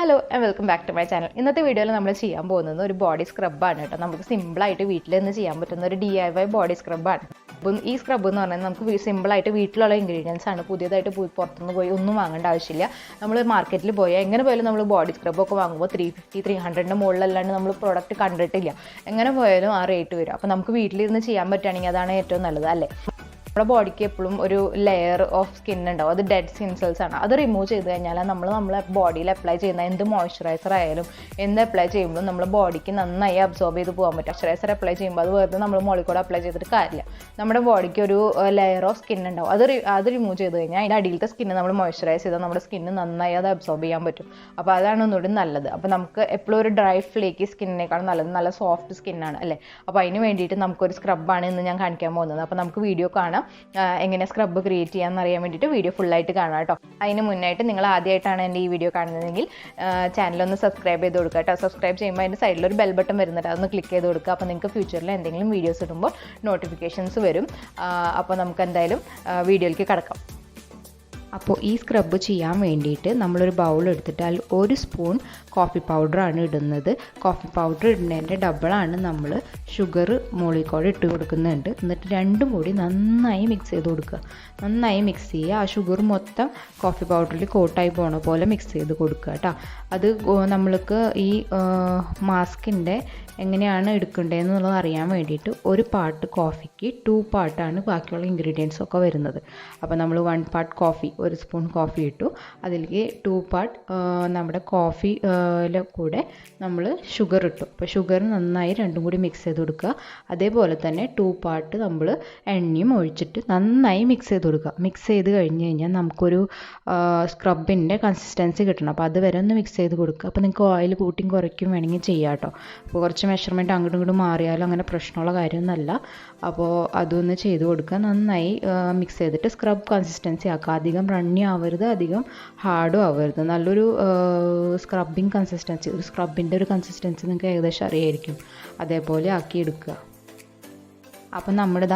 Hello and welcome back to my channel. In this video, we will see a body scrub. We will simple DIY body scrub. This scrub is simple ingredients. We will market body scrub 350-300 product our body a layer of skin and dead skin cells. That's remove our body apply moisturizer and apply our body absorb moisturizer apply our molecule apply our body a layer of skin and that's remove the skin moisturize our skin absorb that's dry flaky skin soft skin scrub video engane scrub create cheyan ariyan vendittu video full aayittu kaana ട്ടോ ayinu munnayittu ningal aadiyayitana ende ee video kannunengil channel onnu subscribe cheyidu kodukka ട്ടോ subscribe cheyyumba inde side il oru bell button varunnatta adonu click cheyidu kodukka appo ningalku future il endengilum videos idumbo notifications varum appo namukku endayalum video ilke kadakkam. അപ്പോൾ ഈ scrub ചെയ്യാൻ വേണ്ടിയിട്ട് നമ്മൾ ഒരു bowl എടുത്തിട്ട് ഒരു spoon coffee powder ആണ് ഇടുന്നത്. കോഫി പൗഡർ ഇടുന്നതിന്റെ ഡബിൾ ആണ് നമ്മൾ ഷുഗർ മോളിക്കൂടെ ഇട്ട് കൊടുക്കുന്നുണ്ട്. എന്നിട്ട് രണ്ടും കൂടി നന്നായി മിക്സ് ചെയ്ത് കൊടുക്കുക. നന്നായി മിക്സ് ചെയ്യുക. ആ ഷുഗർ മൊത്തം കോഫി പൗഡറിൽ കോട്ടായി പോണ പോലെ മിക്സ് ചെയ്ത് കൊടുക്കുക ട്ടോ. അത് നമ്മൾക്ക് ഈ മാസ്കിന്റെ എങ്ങനെയാണ് എടുക്കേണ്ടതെന്നുള്ളത് അറിയാൻ വേണ്ടിയിട്ട് ഒരു പാർട്ട് കോഫിക്ക് 2 പാർട്ടാണ് ബാക്കിയുള്ള ഇൻഗ്രീഡിയൻസ് ഒക്കെ വരുന്നത്. അപ്പോൾ നമ്മൾ 1 പാർട്ട് കോഫി ഒരു സ്പൂൺ കോഫി ഇട്ടു. അതിലേക്ക് 2 പാർട്ട് നമ്മുടെ കോഫിയിലെ കൂടെ നമ്മൾ ഷുഗർ ഇട്ടു. അപ്പോൾ ഷുഗർ നന്നായി രണ്ടും കൂടി മിക്സ് ചെയ്ത് കൊടുക്കുക. അതേപോലെ തന്നെ 2 പാർട്ട് നമ്മൾ എണ്ണയും ഒഴിച്ചിട്ട് നന്നായി മിക്സ് ചെയ്ത് കൊടുക്കുക. മിക്സ് ചെയ്ത് കഴിഞ്ഞ് കഴിഞ്ഞാൽ നമുക്കൊരു സ്ക്രബിൻ്റെ കൺസിസ്റ്റൻസി കിട്ടണം. അപ്പോൾ അതുവരെ ഒന്ന് മിക്സ് ചെയ്ത് കൊടുക്കുക. അപ്പോൾ നിങ്ങൾക്ക് ഓയിൽ കൂട്ടിയും കുറയ്ക്കും വേണമെങ്കിൽ ചെയ്യാം കേട്ടോ. അപ്പോൾ കുറച്ച് മെഷർമെൻറ്റ് അങ്ങോട്ടും ഇങ്ങോട്ടും മാറിയാലും അങ്ങനെ പ്രശ്നമുള്ള കാര്യമൊന്നുമല്ല. അപ്പോൾ അതൊന്ന് ചെയ്ത് കൊടുക്കുക. നന്നായി മിക്സ് ചെയ്തിട്ട് സ്ക്രബ് കൺസിസ്റ്റൻസി ആക്കുക. അധികം റണ്ണി ആവരുത്, അധികം ഹാർഡും ആവരുത്. നല്ലൊരു സ്ക്രബിങ് കൺസിസ്റ്റൻസി, ഒരു സ്ക്രബിൻ്റെ ഒരു കൺസിസ്റ്റൻസി നിങ്ങൾക്ക് ഏകദേശം അറിയായിരിക്കും. അതേപോലെ ആക്കി എടുക്കുക. അപ്പോൾ നമ്മുടെ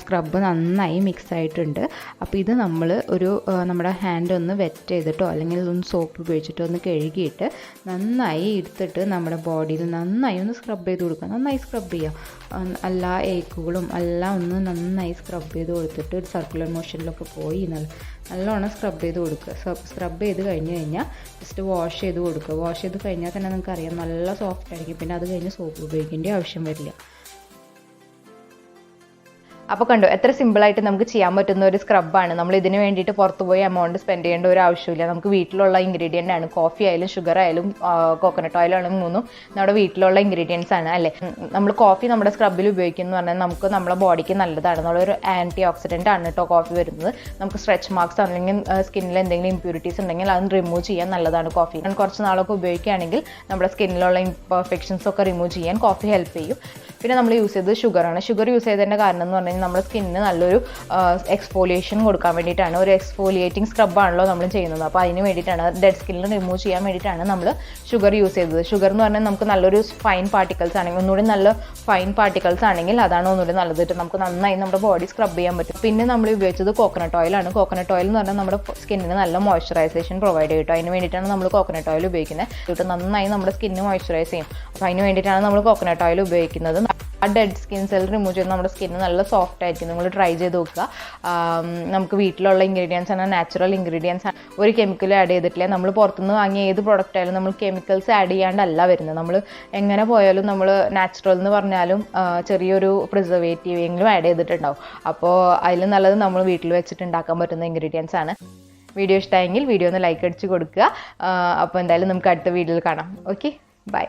സ്ക്രബ് നന്നായി മിക്സ് ആയിട്ടുണ്ട്. അപ്പോൾ ഇത് നമ്മൾ ഒരു നമ്മുടെ ഹാൻഡ് ഒന്ന് വെറ്റ് ചെയ്തിട്ടോ അല്ലെങ്കിൽ ഒന്ന് സോപ്പ് ഉപയോഗിച്ചിട്ടോ ഒന്ന് കഴുകിയിട്ട് നന്നായി എടുത്തിട്ട് നമ്മുടെ ബോഡിയിൽ നന്നായി ഒന്ന് സ്ക്രബ് ചെയ്ത് കൊടുക്കുക. നന്നായി സ്ക്രബ് ചെയ്യുക. എല്ലാ ഏക്കുകളും എല്ലാം ഒന്ന് നന്നായി സ്ക്രബ് ചെയ്ത് കൊടുത്തിട്ട് ഒരു സർക്കുലർ മോഷനിലൊക്കെ പോയി നല്ലോണം സ്ക്രബ് ചെയ്ത് കൊടുക്കുക. സ്ക്രബ് ചെയ്ത് കഴിഞ്ഞ് കഴിഞ്ഞാൽ ജസ്റ്റ് വാഷ് ചെയ്ത് കൊടുക്കുക. വാഷ് ചെയ്ത് കഴിഞ്ഞാൽ തന്നെ നിങ്ങൾക്കറിയാം നല്ല സോഫ്റ്റ് ആയിരിക്കും. പിന്നെ അത് കഴിഞ്ഞ് സോപ്പ് ഉപയോഗിക്കേണ്ട ആവശ്യം വരില്ല. അപ്പോൾ കണ്ടോ എത്ര സിമ്പിളായിട്ട് നമുക്ക് ചെയ്യാൻ പറ്റുന്ന ഒരു സ്ക്രബാണ്. നമ്മൾ ഇതിന് വേണ്ടിയിട്ട് പുറത്ത് പോയി എമൗണ്ട് സ്പെൻഡ് ചെയ്യേണ്ട ഒരു ആവശ്യമില്ല. നമുക്ക് വീട്ടിലുള്ള ഇൻഗ്രീഡിയൻ്റ് ആണ്. കോഫി ആയാലും ഷുഗർ ആയാലും കോക്കനട്ട് ഓയിൽ ആയാലും മൂന്നും നമ്മുടെ വീട്ടിലുള്ള ഇൻഗ്രീഡിയൻസ് ആണ് അല്ലേ. നമ്മൾ കോഫി നമ്മുടെ സ്ക്രബിൽ ഉപയോഗിക്കുന്നു പറഞ്ഞാൽ നമുക്ക് നമ്മുടെ ബോഡിക്ക് നല്ലതാണ്. നമ്മളൊരു ആൻറ്റി ഓക്സിഡൻ്റ് ആണ് കേട്ടോ കോഫി വരുന്നത്. നമുക്ക് സ്ട്രെച്ച് മാർക്സ് അല്ലെങ്കിൽ സ്കിന്നിൽ എന്തെങ്കിലും ഇമ്പ്യൂരിറ്റീസ് ഉണ്ടെങ്കിൽ അത് റിമൂവ് ചെയ്യാൻ നല്ലതാണ് കോഫി. കുറച്ച് നാളൊക്കെ ഉപയോഗിക്കുകയാണെങ്കിൽ നമ്മുടെ സ്കിന്നിലുള്ള ഇംപെർഫെക്ഷൻസ് ഒക്കെ റിമൂവ് ചെയ്യാൻ കോഫി ഹെൽപ്പ് ചെയ്യും. പിന്നെ നമ്മൾ യൂസ് ചെയ്തത് ഷുഗറാണ്. ഷുഗർ യൂസ് ചെയ്തതിൻ്റെ കാരണം എന്ന് പറഞ്ഞാൽ നമ്മുടെ സ്കിന്നിന് നല്ലൊരു എക്സ്ഫോലിയേഷൻ കൊടുക്കാൻ വേണ്ടിയിട്ടാണ്. ഒരു എക്സ്ഫോലിയേറ്റിംഗ് സ്ക്രബാണല്ലോ നമ്മൾ ചെയ്യുന്നത്. അപ്പോൾ അതിന് വേണ്ടിയിട്ടാണ് ഡെഡ് സ്കിന്നിൽ റിമൂവ് ചെയ്യാൻ വേണ്ടിയിട്ടാണ് നമ്മൾ ഷുഗർ യൂസ് ചെയ്തത്. ഷുഗർ എന്ന് പറഞ്ഞാൽ നമുക്ക് നല്ലൊരു ഫൈൻ പാർട്ടിക്കിൾസ് ആണെങ്കിൽ ഒന്നുകൂടി നല്ല ഫൈൻ പാർട്ടിക്കിൾസ് ആണെങ്കിൽ അതാണ് ഒന്നുകൂടി നല്ലത്. നമുക്ക് നന്നായി നമ്മുടെ ബോഡി സ്ക്രബ് ചെയ്യാൻ പറ്റും. പിന്നെ നമ്മൾ ഉപയോഗിച്ചത് കോക്കനട്ട് ഓയിലാണ്. കോക്കനട്ട് ഓയിൽ എന്ന് പറഞ്ഞാൽ നമ്മുടെ സ്കിന്നിന് നല്ല മോയ്സ്ചറൈസേഷൻ പ്രൊവൈഡ് ചെയ്യും. അതിന് വേണ്ടിയിട്ടാണ് നമ്മൾ കോക്കനട്ട് ഓയിൽ ഉപയോഗിക്കുന്നത്. നന്നായി നമ്മുടെ സ്കിന്ന് മോയ്സ്ചറൈസ് ചെയ്യും. അപ്പോൾ അതിന് വേണ്ടിയിട്ടാണ് നമ്മൾ കോക്കനട്ട് ഓയിൽ ഉപയോഗിക്കുന്നത്. ആ ഡെഡ് സ്കിൻ സെൽ റിമൂവ് ചെയ്ത് നമ്മുടെ സ്കിന്ന് നല്ല സോഫ്റ്റ് ആയിരിക്കും. നിങ്ങൾ ട്രൈ ചെയ്ത് നോക്കുക. നമുക്ക് വീട്ടിലുള്ള ഇൻഗ്രീഡിയൻസ് ആണ്, നാച്ചുറൽ ഇൻഗ്രീഡിയൻസ് ആണ്. ഒരു കെമിക്കലും ആഡ് ചെയ്തിട്ടില്ല. നമ്മൾ പുറത്തുനിന്ന് വാങ്ങിയ ഏത് പ്രോഡക്റ്റ് ആയാലും നമ്മൾ കെമിക്കൽസ് ആഡ് ചെയ്യാണ്ടല്ല വരുന്നത്. നമ്മൾ എങ്ങനെ പോയാലും നമ്മൾ നാച്ചുറൽ എന്ന് പറഞ്ഞാലും ചെറിയൊരു പ്രിസർവേറ്റീവ് എങ്കിലും ആഡ് ചെയ്തിട്ടുണ്ടാവും. അപ്പോൾ അതിൽ നല്ലത് നമ്മൾ വീട്ടിൽ വെച്ചിട്ട് ഉണ്ടാക്കാൻ പറ്റുന്ന ഇൻഗ്രീഡിയൻസ് ആണ്. വീഡിയോ ഇഷ്ടമായെങ്കിൽ വീഡിയോ ഒന്ന് ലൈക്ക് അടിച്ച് കൊടുക്കുക. അപ്പോൾ എന്തായാലും നമുക്ക് അടുത്ത വീഡിയോയിൽ കാണാം. Okay, by.